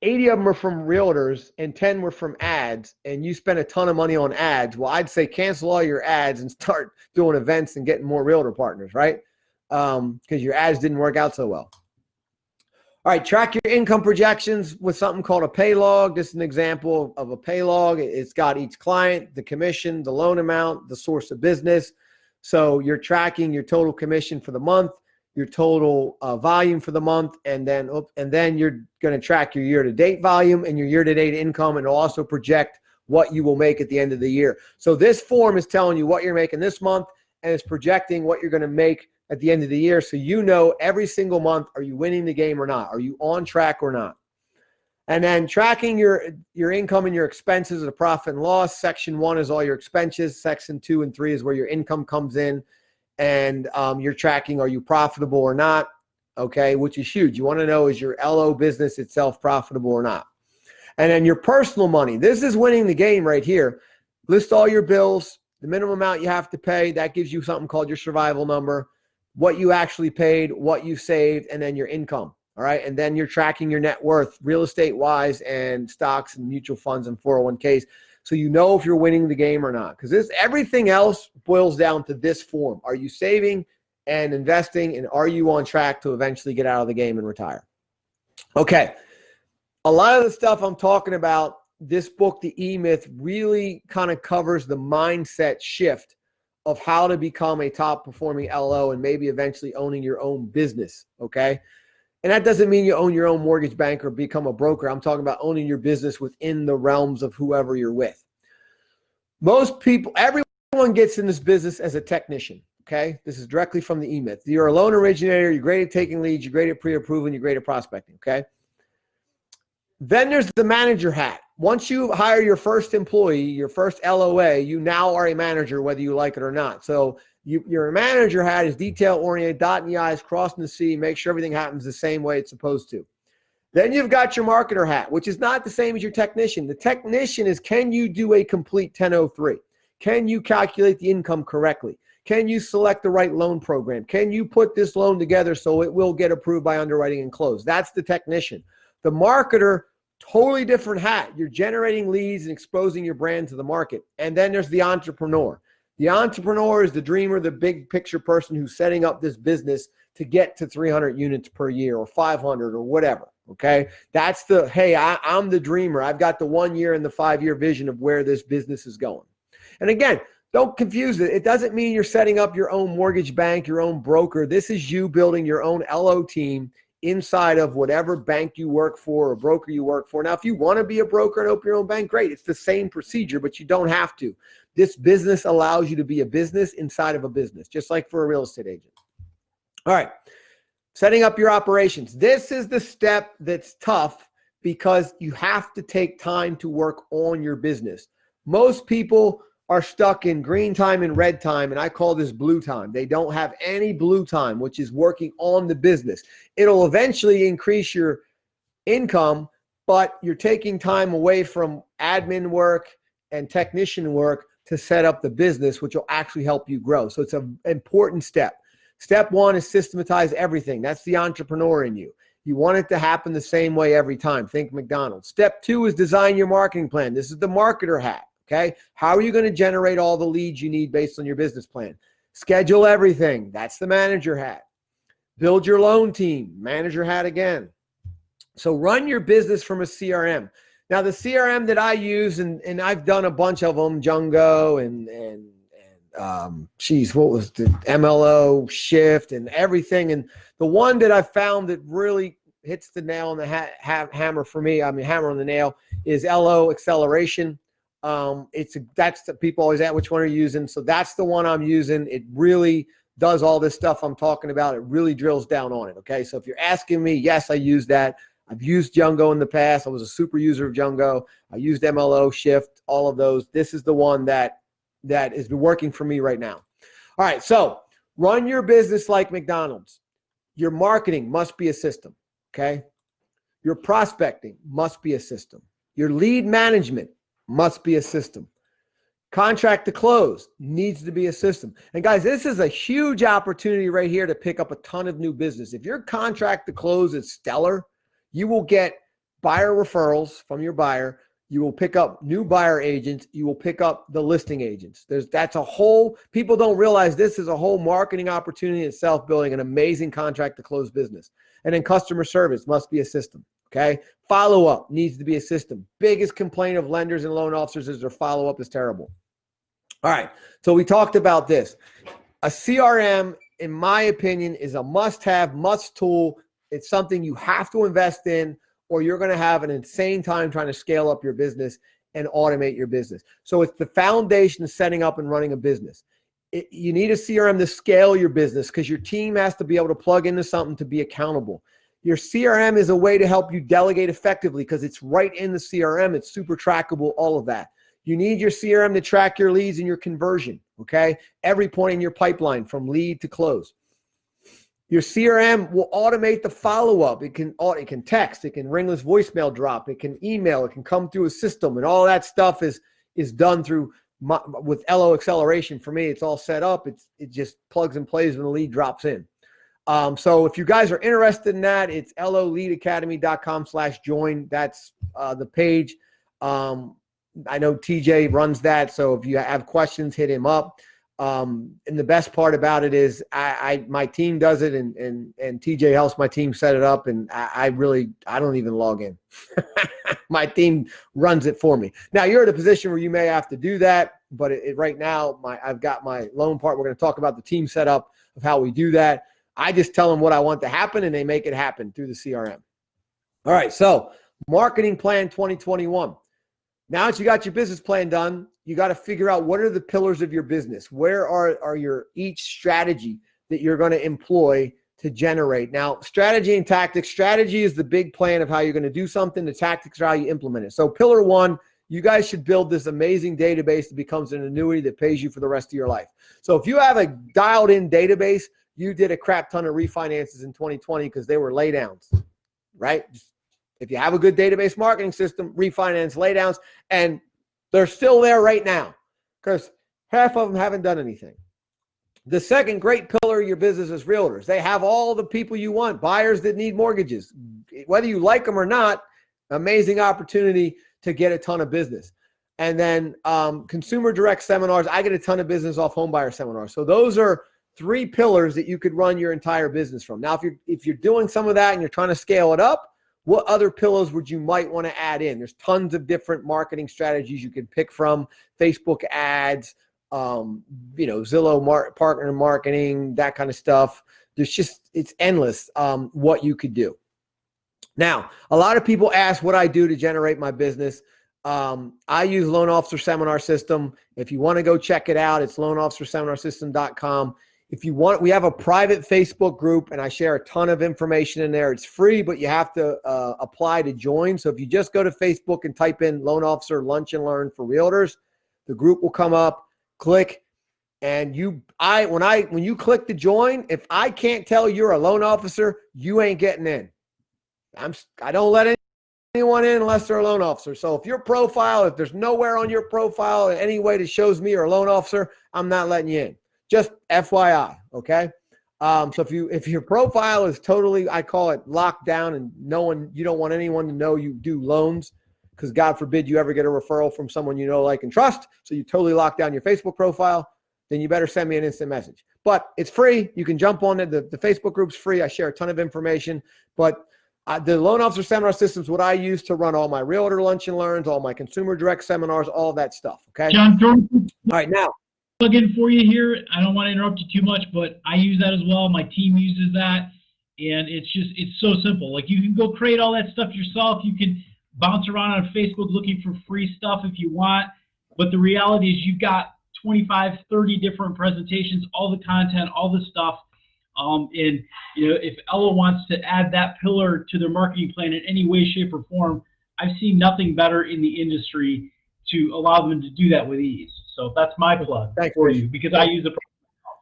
80 of them were from realtors and 10 were from ads, and you spent a ton of money on ads, well, I'd say cancel all your ads and start doing events and getting more realtor partners, right? Because your ads didn't work out so well. All right, track your income projections with something called a pay log. This is an example of a pay log. It's got each client, the commission, the loan amount, the source of business. So you're tracking your total commission for the month, your total volume for the month, and then you're going to track your year-to-date volume and your year-to-date income, and it'll also project what you will make at the end of the year. So this form is telling you what you're making this month, and it's projecting what you're going to make at the end of the year, so you know every single month, are you winning the game or not? Are you on track or not? And then tracking your income and your expenses of profit and loss. Section 1 is all your expenses. Section 2 and 3 is where your income comes in. And you're tracking, are you profitable or not? Okay, which is huge. You want to know, is your LO business itself profitable or not? And then your personal money. This is winning the game right here. List all your bills, the minimum amount you have to pay. That gives you something called your survival number, what you actually paid, what you saved, and then your income. All right, and then you're tracking your net worth, real estate wise, and stocks and mutual funds and 401ks. So you know if you're winning the game or not. Because everything else boils down to this form. Are you saving and investing, and are you on track to eventually get out of the game and retire? Okay. A lot of the stuff I'm talking about, this book, The E-Myth, really kind of covers the mindset shift of how to become a top performing LO and maybe eventually owning your own business, okay? And that doesn't mean you own your own mortgage bank or become a broker. I'm talking about owning your business within the realms of whoever you're with. Most people, everyone gets in this business as a technician, okay? This is directly from the E-Myth. You're a loan originator, you're great at taking leads, you're great at pre-approving, you're great at prospecting, okay? Then there's the manager hat. Once you hire your first employee, your first LOA, you now are a manager, whether you like it or not. So your manager hat is detail-oriented, dotting the I's, crossing the C, make sure everything happens the same way it's supposed to. Then you've got your marketer hat, which is not the same as your technician. The technician is, can you do a complete 1003? Can you calculate the income correctly? Can you select the right loan program? Can you put this loan together so it will get approved by underwriting and close? That's the technician. The marketer, totally different hat. You're generating leads and exposing your brand to the market. And then there's the entrepreneur. The entrepreneur is the dreamer, the big picture person who's setting up this business to get to 300 units per year or 500 or whatever, okay? That's the, hey, I'm the dreamer. I've got the 1 year and the 5-year vision of where this business is going. And again, don't confuse it. It doesn't mean you're setting up your own mortgage bank, your own broker. This is you building your own LO team inside of whatever bank you work for or broker you work for. Now, if you want to be a broker and open your own bank, great. It's the same procedure, but you don't have to. This business allows you to be a business inside of a business, just like for a real estate agent. All right, setting up your operations. This is the step that's tough because you have to take time to work on your business. Most people are stuck in green time and red time, and I call this blue time. They don't have any blue time, which is working on the business. It'll eventually increase your income, but you're taking time away from admin work and technician work to set up the business, which will actually help you grow. So it's an important step. Step one is systematize everything. That's the entrepreneur in you. You want it to happen the same way every time. Think McDonald's. Step two is design your marketing plan. This is the marketer hat, okay? How are you going to generate all the leads you need based on your business plan? Schedule everything. That's the manager hat. Build your loan team. Manager hat again. So run your business from a CRM. Now, the CRM that I use, and I've done a bunch of them, Jungo and what was the MLO, Shift, and everything. And the one that I found that really hits the nail on the hammer for me, hammer on the nail, is LO Acceleration. That's the people always ask, which one are you using? So that's the one I'm using. It really does all this stuff I'm talking about. It really drills down on it. Okay. So if you're asking me, yes, I use that. I've used Jungo in the past. I was a super user of Jungo. I used MLO, Shift, all of those. This is the one that has been working for me right now. All right, so run your business like McDonald's. Your marketing must be a system, okay? Your prospecting must be a system. Your lead management must be a system. Contract to close needs to be a system. And guys, this is a huge opportunity right here to pick up a ton of new business. If your contract to close is stellar, you will get buyer referrals from your buyer. You will pick up new buyer agents. You will pick up the listing agents. That's a whole, people don't realize this is a whole marketing opportunity itself, building an amazing contract to close business. And then customer service must be a system, okay? Follow-up needs to be a system. Biggest complaint of lenders and loan officers is their follow-up is terrible. All right, so we talked about this. A CRM, in my opinion, is a must-have, must tool. It's something you have to invest in, or you're going to have an insane time trying to scale up your business and automate your business. So it's the foundation of setting up and running a business. You need a CRM to scale your business because your team has to be able to plug into something to be accountable. Your CRM is a way to help you delegate effectively because it's right in the CRM. It's super trackable, all of that. You need your CRM to track your leads and your conversion, okay? Every point in your pipeline from lead to close. Your CRM will automate the follow-up. It can text, it can ringless voicemail drop, it can email, it can come through a system, and all that stuff is done through with LO Acceleration. For me, it's all set up. It just plugs and plays when the lead drops in. So if you guys are interested in that, it's loleadacademy.com/join. That's the page. I know TJ runs that, so if you have questions, hit him up. And the best part about it is my team does it, and TJ helps my team set it up, and I don't even log in. My team runs it for me. Now you're in a position where you may have to do that, but right now I've got my loan part. We're going to talk about the team setup of how we do that. I just tell them what I want to happen, and they make it happen through the CRM. All right, so marketing plan 2021. Now that you got your business plan done, you got to figure out what are the pillars of your business. Where are your each strategy that you're going to employ to generate. Now, strategy and tactics. Strategy is the big plan of how you're going to do something. The tactics are how you implement it. So pillar one, you guys should build this amazing database that becomes an annuity that pays you for the rest of your life. So if you have a dialed in database, you did a crap ton of refinances in 2020 because they were laydowns, right? If you have a good database marketing system, refinance laydowns, and they're still there right now because half of them haven't done anything. The second great pillar of your business is realtors. They have all the people you want, buyers that need mortgages. Whether you like them or not, amazing opportunity to get a ton of business. And then consumer direct seminars. I get a ton of business off home buyer seminars. So those are three pillars that you could run your entire business from. Now, if you're doing some of that and you're trying to scale it up, what other pillars would you might want to add in? There's tons of different marketing strategies you can pick from. Facebook ads, Zillow partner marketing, that kind of stuff. It's endless what you could do. Now, a lot of people ask what I do to generate my business. I use Loan Officer Seminar System. If you want to go check it out, it's loanofficerseminarsystem.com. If you want, we have a private Facebook group, and I share a ton of information in there. It's free, but you have to apply to join. So if you just go to Facebook and type in Loan Officer Lunch and Learn for Realtors, the group will come up. Click, and when you click to join, if I can't tell you're a loan officer, you ain't getting in. I don't let anyone in unless they're a loan officer. So if your profile, if there's nowhere on your profile in any way that shows me you're a loan officer, I'm not letting you in. Just FYI, okay? So if your profile is totally, I call it locked down, and you don't want anyone to know you do loans, because God forbid you ever get a referral from someone you know, like, and trust, so you totally lock down your Facebook profile, then you better send me an instant message. But it's free. You can jump on it. The Facebook group's free. I share a ton of information. But the Loan Officer Seminar System is what I use to run all my Realtor Lunch and Learns, all my Consumer Direct seminars, all that stuff, okay? John, Jordan, All right, now. plug in for you here. I don't want to interrupt you too much, but I use that as well. My team uses that, and it's so simple. Like, you can go create all that stuff yourself. You can bounce around on Facebook looking for free stuff if you want, but the reality is you've got 25, 30 different presentations, all the content, all the stuff. And if Ella wants to add that pillar to their marketing plan in any way, shape, or form, I've seen nothing better in the industry to allow them to do that with ease. So that's my plug for you, because I use it.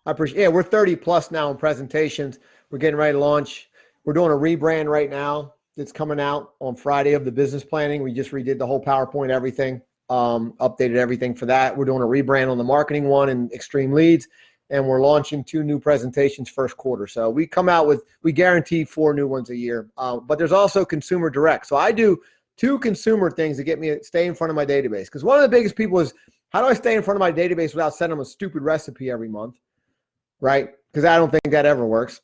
I appreciate it. Yeah, we're 30 plus now in presentations. We're getting ready to launch. We're doing a rebrand right now that's coming out on Friday of the business planning. We just redid the whole PowerPoint, everything, updated everything for that. We're doing a rebrand on the marketing one and Extreme Leads, and we're launching 2 new presentations first quarter. So we come out with, we guarantee 4 new ones a year. But there's also Consumer Direct. So I do 2 consumer things to get me to stay in front of my database. Because one of the biggest people is, how do I stay in front of my database without sending them a stupid recipe every month, right? Because I don't think that ever works.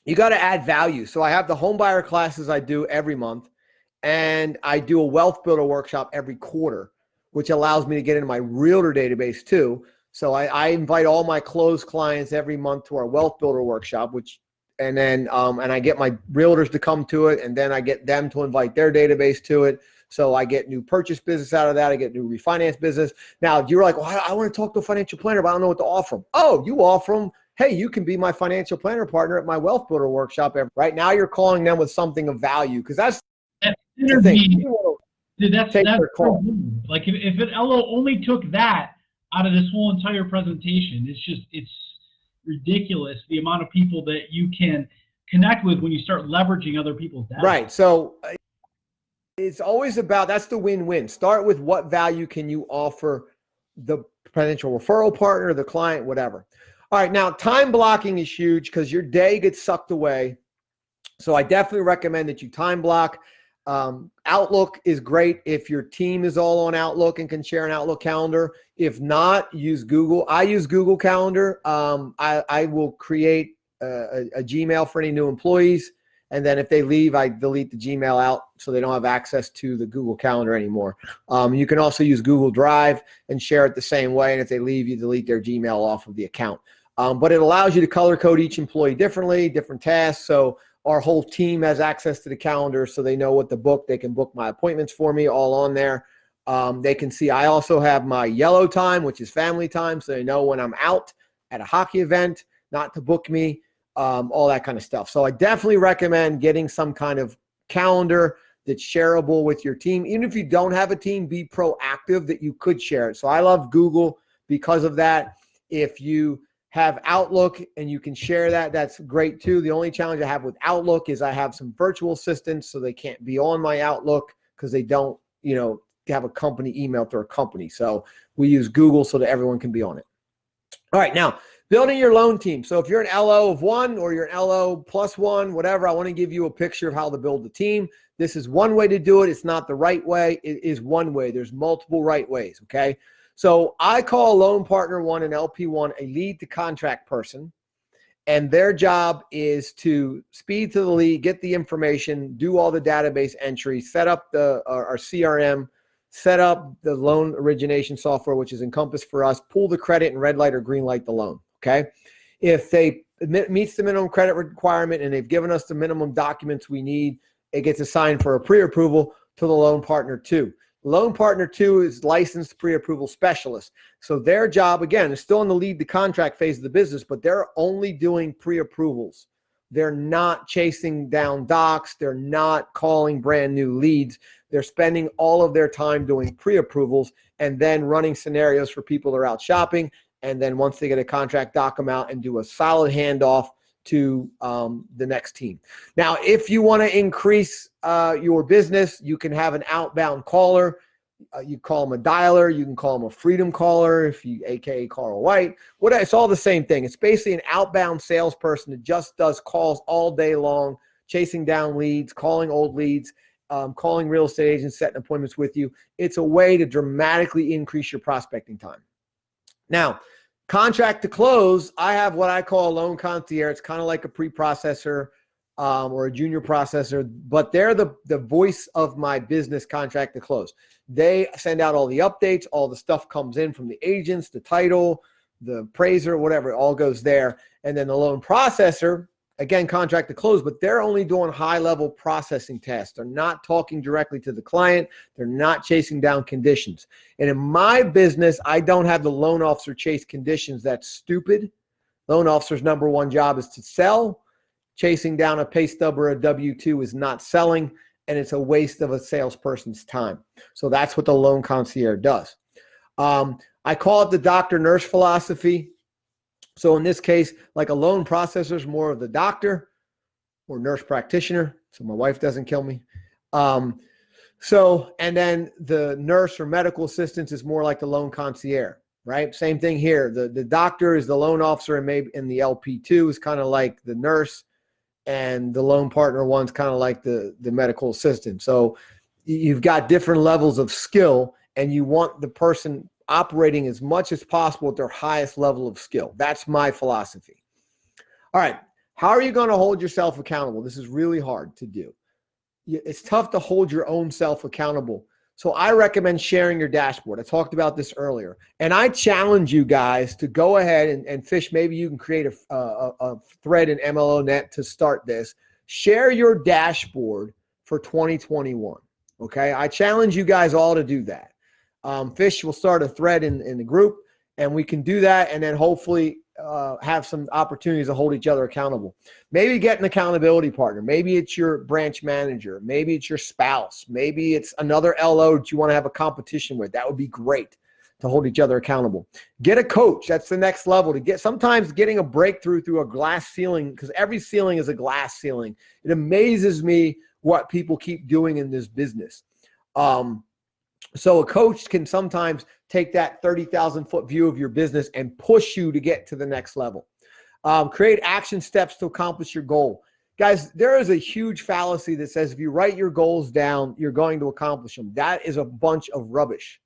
You got to add value. So I have the home buyer classes I do every month, and I do a wealth builder workshop every quarter, which allows me to get into my realtor database too. So I invite all my closed clients every month to our wealth builder workshop, and I get my realtors to come to it, and then I get them to invite their database to it. So I get new purchase business out of that. I get new refinance business. Now, you're like, well, I want to talk to a financial planner, but I don't know what to offer them. Oh, you offer them, hey, you can be my financial planner partner at my wealth builder workshop. Right now, you're calling them with something of value, because that's the thing. Dude, that's cool. Like, if an LO only took that out of this whole entire presentation, it's ridiculous the amount of people that you can connect with when you start leveraging other people's data. Right. So it's always about, that's the win-win. Start with what value can you offer the potential referral partner, the client, whatever. All right, now time blocking is huge because your day gets sucked away. So I definitely recommend that you time block. Outlook is great if your team is all on Outlook and can share an Outlook calendar. If not, use Google. I use Google Calendar. I will create a Gmail for any new employees. And then if they leave, I delete the Gmail out so they don't have access to the Google Calendar anymore. You can also use Google Drive and share it the same way. And if they leave, you delete their Gmail off of the account. But it allows you to color code each employee differently, different tasks. So our whole team has access to the calendar, so they know what to book. They can book my appointments for me all on there. They can see I also have my yellow time, which is family time, so they know when I'm out at a hockey event, not to book me, all that kind of stuff. So I definitely recommend getting some kind of calendar that's shareable with your team. Even if you don't have a team, be proactive that you could share it. So I love Google because of that. If you have Outlook and you can share that, that's great too. The only challenge I have with Outlook is I have some virtual assistants, so they can't be on my Outlook because they don't, have a company email through a company. So we use Google so that everyone can be on it. All right, now building your loan team. So if you're an LO of 1 or you're an LO plus 1, whatever, I want to give you a picture of how to build the team. This is one way to do it. It's not the right way. It is one way. There's multiple right ways, okay? So I call loan partner 1 and LP 1 a lead to contract person, and their job is to speed to the lead, get the information, do all the database entry, set up our CRM, set up the loan origination software, which is Encompass for us, pull the credit and red light or green light the loan, okay? If they meets the minimum credit requirement and they've given us the minimum documents we need, it gets assigned for a pre-approval to the loan partner 2. Loan partner 2 is licensed pre-approval specialist. So their job, again, is still in the lead to contract phase of the business, but they're only doing pre-approvals. They're not chasing down docs. They're not calling brand new leads. They're spending all of their time doing pre-approvals and then running scenarios for people that are out shopping. And then once they get a contract, doc them out and do a solid handoff to the next team. Now, if you want to increase your business, you can have an outbound caller. You call them a dialer. You can call them a freedom caller, AKA Carl White. It's all the same thing. It's basically an outbound salesperson that just does calls all day long, chasing down leads, calling old leads, calling real estate agents, setting appointments with you. It's a way to dramatically increase your prospecting time. Now, contract to close, I have what I call a loan concierge. It's kind of like a pre-processor or a junior processor, but they're the voice of my business. Contract to close. They send out all the updates. All the stuff comes in from the agents, the title, the appraiser, whatever. It all goes there. And then the loan processor, again, contract to close, but they're only doing high-level processing tasks. They're not talking directly to the client. They're not chasing down conditions. And in my business, I don't have the loan officer chase conditions. That's stupid. Loan officer's number one job is to sell. Chasing down a pay stub or a W-2 is not selling, and it's a waste of a salesperson's time. So that's what the loan concierge does. I call it the doctor-nurse philosophy. So in this case, like a loan processor is more of the doctor or nurse practitioner, so my wife doesn't kill me. And then the nurse or medical assistant is more like the loan concierge, right? Same thing here. The doctor is the loan officer, and maybe in the LP2 is kind of like the nurse, and the loan partner one's kind of like the medical assistant. So you've got different levels of skill, and you want the person operating as much as possible at their highest level of skill. That's my philosophy. All right. How are you going to hold yourself accountable? This is really hard to do. It's tough to hold your own self accountable. So I recommend sharing your dashboard. I talked about this earlier. And I challenge you guys to go ahead and Fish, maybe you can create a thread in MLO Net to start this. Share your dashboard for 2021. Okay. I challenge you guys all to do that. Fish will start a thread in the group, and we can do that, and then hopefully have some opportunities to hold each other accountable. Maybe get an accountability partner. Maybe it's your branch manager. Maybe it's your spouse. Maybe it's another LO that you want to have a competition with. That would be great to hold each other accountable. Get a coach. That's the next level. Sometimes getting a breakthrough through a glass ceiling, because every ceiling is a glass ceiling. It amazes me what people keep doing in this business. So a coach can sometimes take that 30,000-foot view of your business and push you to get to the next level. Create action steps to accomplish your goal. Guys, there is a huge fallacy that says if you write your goals down, you're going to accomplish them. That is a bunch of rubbish.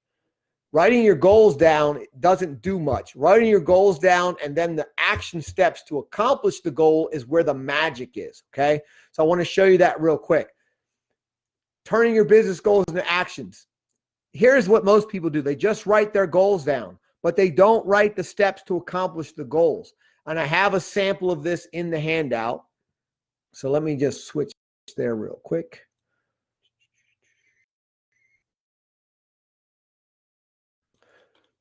Writing your goals down doesn't do much. Writing your goals down and then the action steps to accomplish the goal is where the magic is, okay? So I want to show you that real quick. Turning your business goals into actions. Here's what most people do. They just write their goals down, but they don't write the steps to accomplish the goals. And I have a sample of this in the handout. So let me just switch there real quick.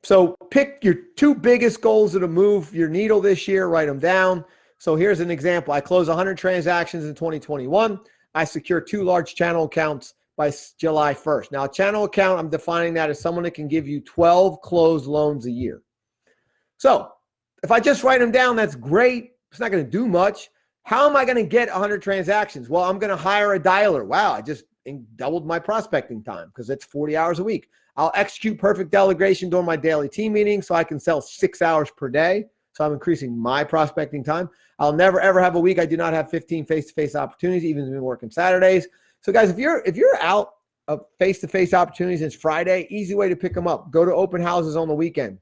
So pick your two biggest goals that'll move your needle this year, write them down. So here's an example. I closed 100 transactions in 2021. I secured 2 large channel accounts by July 1st. Now, a channel account, I'm defining that as someone that can give you 12 closed loans a year. So if I just write them down, that's great. It's not going to do much. How am I going to get 100 transactions? Well, I'm going to hire a dialer. Wow, I just doubled my prospecting time because it's 40 hours a week. I'll execute perfect delegation during my daily team meeting so I can sell 6 hours per day. So I'm increasing my prospecting time. I'll never, ever have a week I do not have 15 face-to-face opportunities, even if I'm working Saturdays. So guys, if you're out of face-to-face opportunities and it's Friday, easy way to pick them up. Go to open houses on the weekend,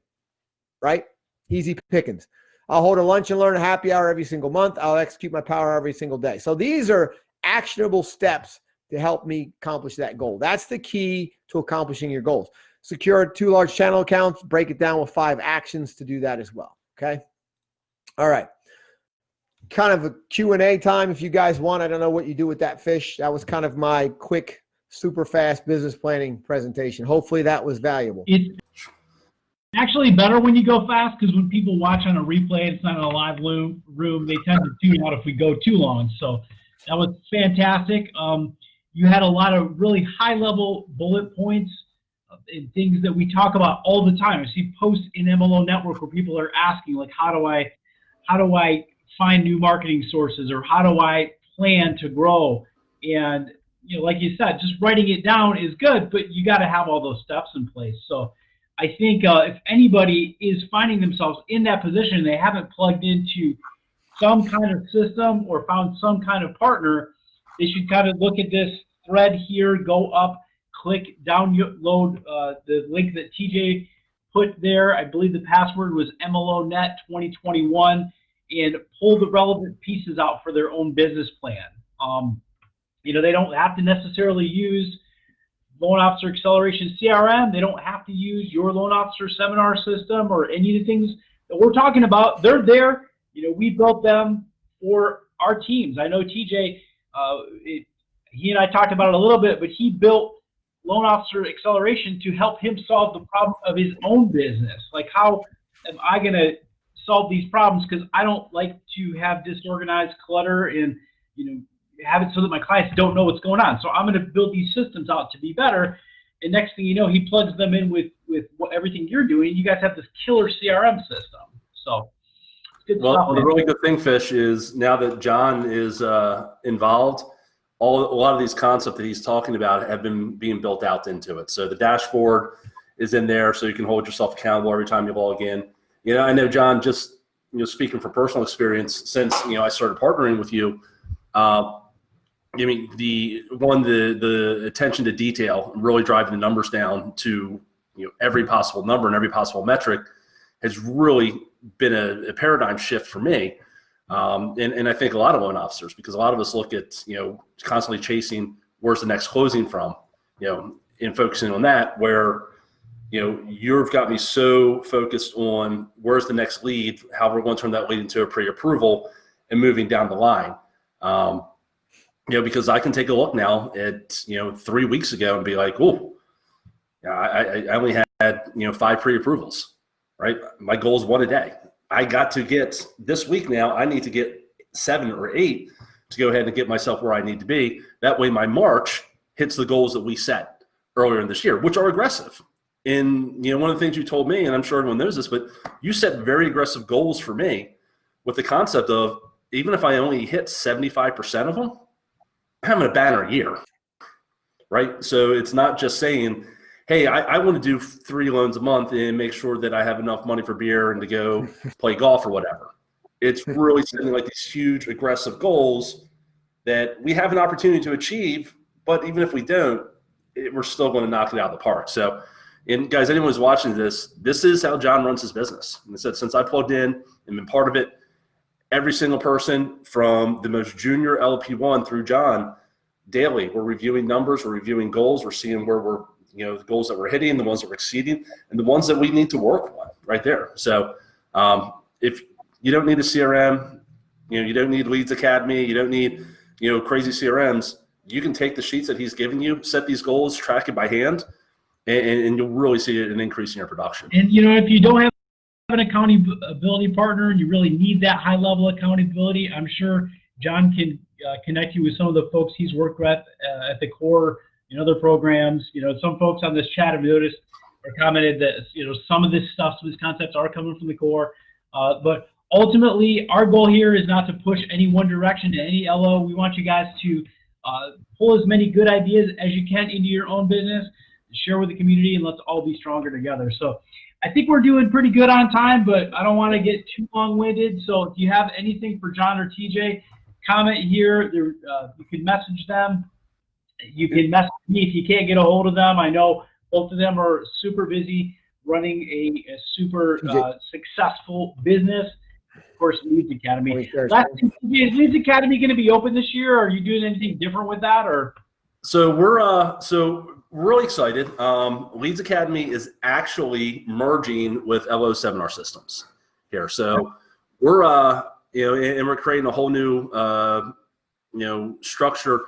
right? Easy pickings. I'll hold a lunch and learn a happy hour every single month. I'll execute my power every single day. So these are actionable steps to help me accomplish that goal. That's the key to accomplishing your goals. Secure 2 large channel accounts, break it down with 5 actions to do that as well, okay? All right. Kind of a Q&A time if you guys want. I don't know what you do with that, Fish. That was kind of my quick, super fast business planning presentation. Hopefully that was valuable. It's actually better when you go fast because when people watch on a replay, it's not in a live room, they tend to tune out if we go too long. So that was fantastic. You had a lot of really high-level bullet points and things that we talk about all the time. I see posts in MLO Network where people are asking, like, how do I find new marketing sources, or how do I plan to grow? And, you know, like you said, just writing it down is good, but you got to have all those steps in place. So I think if anybody is finding themselves in that position, they haven't plugged into some kind of system or found some kind of partner, they should kind of look at this thread here, go up, click, download the link that TJ put there. I believe the password was MLO Net 2021, and pull the relevant pieces out for their own business plan. You know, they don't have to necessarily use Loan Officer Acceleration CRM. They don't have to use your Loan Officer Seminar system or any of the things that we're talking about. They're there. You know, we built them for our teams. I know TJ, he and I talked about it a little bit, but he built Loan Officer Acceleration to help him solve the problem of his own business. Like, how am I going to solve these problems? Because I don't like to have disorganized clutter and, you know, have it so that my clients don't know what's going on. So I'm going to build these systems out to be better. And next thing you know, he plugs them in with everything you're doing. You guys have this killer CRM system. So good stuff. The really good thing, Fish, is now that John is involved, a lot of these concepts that he's talking about have been being built out into it. So the dashboard is in there, so you can hold yourself accountable every time you log in. You know, I know, John, just, you know, speaking from personal experience, since, you know, I started partnering with you, I mean, the attention to detail, really driving the numbers down to, you know, every possible number and every possible metric has really been a paradigm shift for me. And I think a lot of loan officers, because a lot of us look at, you know, constantly chasing where's the next closing from, you know, and focusing on that, where, you know, you've got me so focused on where's the next lead, how we're going to turn that lead into a pre-approval and moving down the line. You know, because I can take a look now at, you know, 3 weeks ago and be like, oh, I only had, you know, 5 pre-approvals, right? My goal is 1 a day. I got to get this week now, I need to get 7 or 8 to go ahead and get myself where I need to be. That way my March hits the goals that we set earlier in this year, which are aggressive. And, you know, one of the things you told me, and I'm sure everyone knows this, but you set very aggressive goals for me with the concept of, even if I only hit 75% of them, I'm having a banner year, right? So it's not just saying, hey, I want to do 3 loans a month and make sure that I have enough money for beer and to go play golf or whatever. It's really setting like these huge aggressive goals that we have an opportunity to achieve, but even if we don't, we're still going to knock it out of the park. So, and guys, anyone who's watching this is how John runs his business. And I said, since I plugged in and been part of it, every single person from the most junior LP1 through John, daily, we're reviewing numbers, we're reviewing goals, we're seeing where we're, you know, the goals that we're hitting, the ones that we're exceeding, and the ones that we need to work on right there. So if you don't need a CRM, you know, you don't need Leads Academy, you don't need, you know, crazy CRMs, you can take the sheets that he's given you, set these goals, track it by hand, and you'll really see an increase in your production. And, you know, if you don't have an accountability partner and you really need that high level accountability, I'm sure John can connect you with some of the folks he's worked with at the core in other programs. You know, some folks on this chat have noticed or commented that, you know, some of this stuff, some of these concepts are coming from the core. But ultimately, our goal here is not to push any one direction to any LO. We want you guys to pull as many good ideas as you can into your own business, share with the community, and let's all be stronger together. So I think we're doing pretty good on time, but I don't want to get too long-winded. So if you have anything for John or TJ, comment here. You can message them. You can message me if you can't get a hold of them. I know both of them are super busy running a super successful business. Of course, Leads Academy. Last thing, is Leads Academy going to be open this year? Or are you doing anything different with that? Or so we're really excited. Leads Academy is actually merging with LO Seminar Systems here. So we're you know, and we're creating a whole new you know, structure,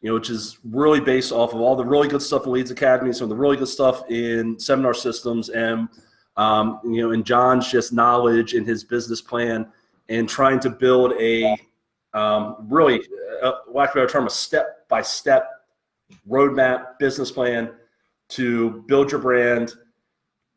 you know, which is really based off of all the really good stuff in Leads Academy, some of the really good stuff in Seminar Systems, and you know, and John's just knowledge in his business plan, and trying to build a really, lack of a better term, a step-by-step roadmap business plan to build your brand,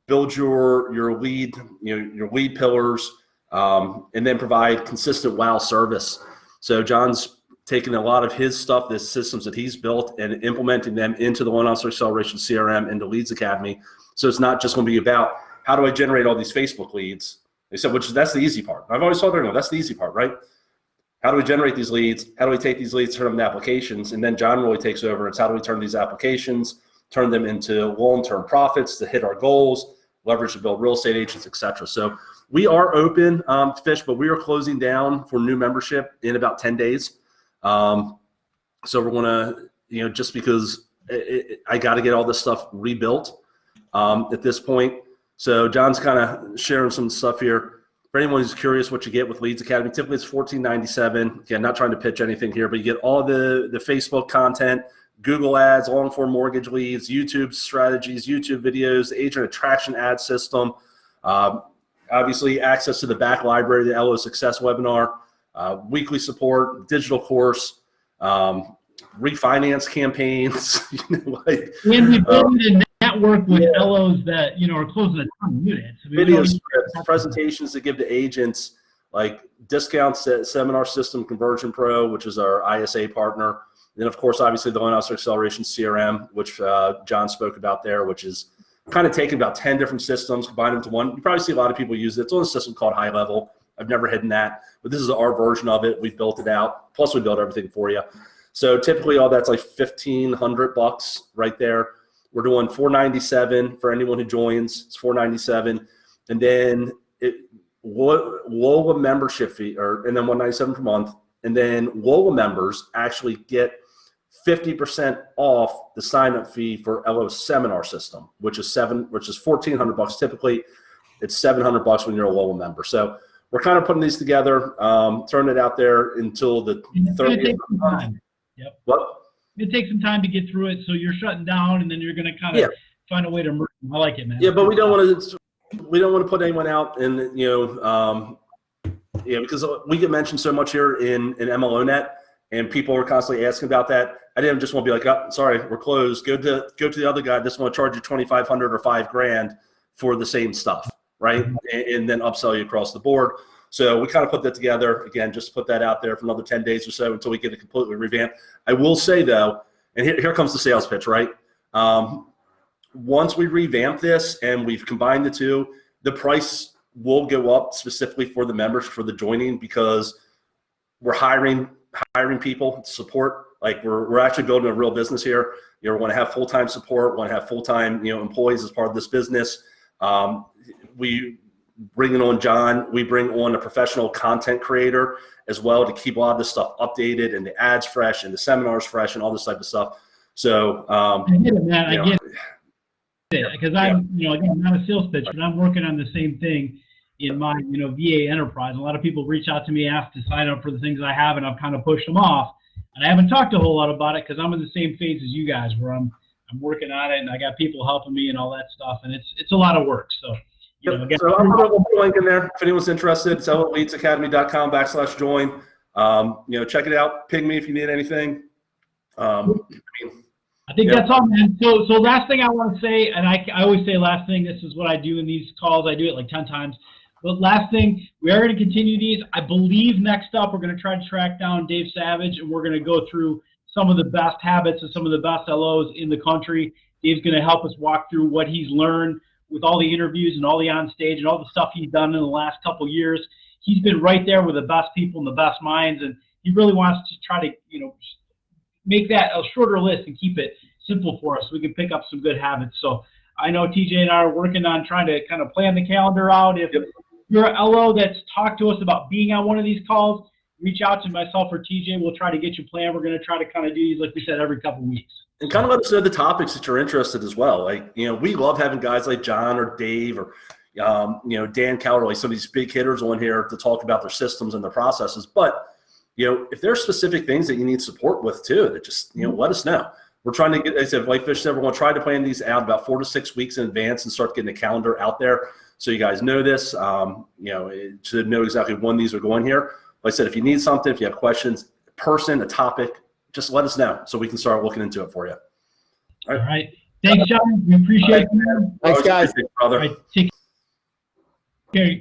build your lead, you know, your lead pillars, and then provide consistent WOW service. So John's taking a lot of his stuff, the systems that he's built, and implementing them into the Loan Officer Acceleration CRM, into Leads Academy. So it's not just going to be about how do I generate all these Facebook leads. They said, that's the easy part. I've always told everyone that's the easy part, right? How do we generate these leads? How do we take these leads, turn them into applications? And then John really takes over. It's how do we turn these applications, turn them into long-term profits to hit our goals, leverage to build real estate agents, etc. So we are open, Fish, but we are closing down for new membership in about 10 days. So we're going to, just because I got to get all this stuff rebuilt at this point. So John's kind of sharing some stuff here. For anyone who's curious what you get with Leads Academy, typically it's $14.97. Again, not trying to pitch anything here, but you get all the Facebook content, Google ads, long-form mortgage leads, YouTube strategies, YouTube videos, agent attraction ad system, obviously access to the back library, the LO Success webinar, weekly support, digital course, refinance campaigns. And we build a network with LOs that are closing a ton of units. Video scripts, presentations to give to agents, like discounts at Seminar System Conversion Pro, which is our ISA partner. And then, of course, obviously the Loan Officer Acceleration CRM, which John spoke about there, which is kind of taking about 10 different systems, combine them to one. You probably see a lot of people use it. It's on a system called High Level. I've never hidden that, but this is our version of it. We've built it out. Plus, we built everything for you. So typically, all that's like $1,500 right there. We're doing $497 for anyone who joins. It's $497, and then WOLA membership fee, and then $197 per month. And then WOLA members actually get 50% off the sign-up fee for LO Seminar System, which is $1,400 typically. It's $700 when you're a WOLA member. So we're kind of putting these together, turning it out there until the 30th. Yep. What? It takes some time to get through it, so you're shutting down, and then you're going to kind of find a way to merge them. I like it, man. Yeah, but we don't want to put anyone out, and because we get mentioned so much here in MLO Net, and people are constantly asking about that. I didn't just want to be like, oh, sorry, we're closed. Go to the other guy. This one will charge you $2,500 or $5,000 for the same stuff, right? And then upsell you across the board. So we kind of put that together, again, just to put that out there for another 10 days or so until we get it completely revamped. I will say, though, and here comes the sales pitch, right? Once we revamp this and we've combined the two, the price will go up specifically for the members, for the joining, because we're hiring people to support. Like we're actually building a real business here. We want to have full-time support. We want to have full-time employees as part of this business. We bringing on John, we bring on a professional content creator as well to keep a lot of this stuff updated and the ads fresh and the seminars fresh and all this type of stuff. So I get it, man. I get it, because I'm again, not a sales pitch, but I'm working on the same thing in my VA enterprise. A lot of people reach out to me, ask to sign up for the things I have, and I've kind of pushed them off. And I haven't talked a whole lot about it because I'm in the same phase as you guys, where I'm working on it, and I got people helping me and all that stuff, and it's a lot of work. So. Again, so I'm going to put a link in there if anyone's interested. It's leadsacademy.com/join. Check it out. Ping me if you need anything. I think that's all, man. So last thing I want to say, and I always say last thing. This is what I do in these calls. I do it like 10 times. But last thing, we are going to continue these. I believe next up we're going to try to track down Dave Savage, and we're going to go through some of the best habits of some of the best LOs in the country. Dave's going to help us walk through what he's learned with all the interviews and all the on stage and all the stuff he's done in the last couple years. He's been right there with the best people and the best minds, and he really wants to try to make that a shorter list and keep it simple for us so we can pick up some good habits. So I know TJ and I are working on trying to kind of plan the calendar out. If you're an LO that's talked to us about being on one of these calls, reach out to myself or TJ. We'll try to get you planned. We're going to try to kind of do these, like we said, every couple of weeks. And kind of let us know the topics that you're interested as well. Like, we love having guys like John or Dave or, Dan Cowderley, some of these big hitters on here to talk about their systems and their processes. But, if there's specific things that you need support with too, that just, let us know. We're trying to get, as I said, like Fish said, we're going to try to plan these out about 4 to 6 weeks in advance and start getting the calendar out there so you guys know this, to know exactly when these are going here. Like I said, if you need something, if you have questions, a topic, just let us know so we can start looking into it for you. All right. Thanks, John. We appreciate it. Thanks, guys. Brother. All right, take care.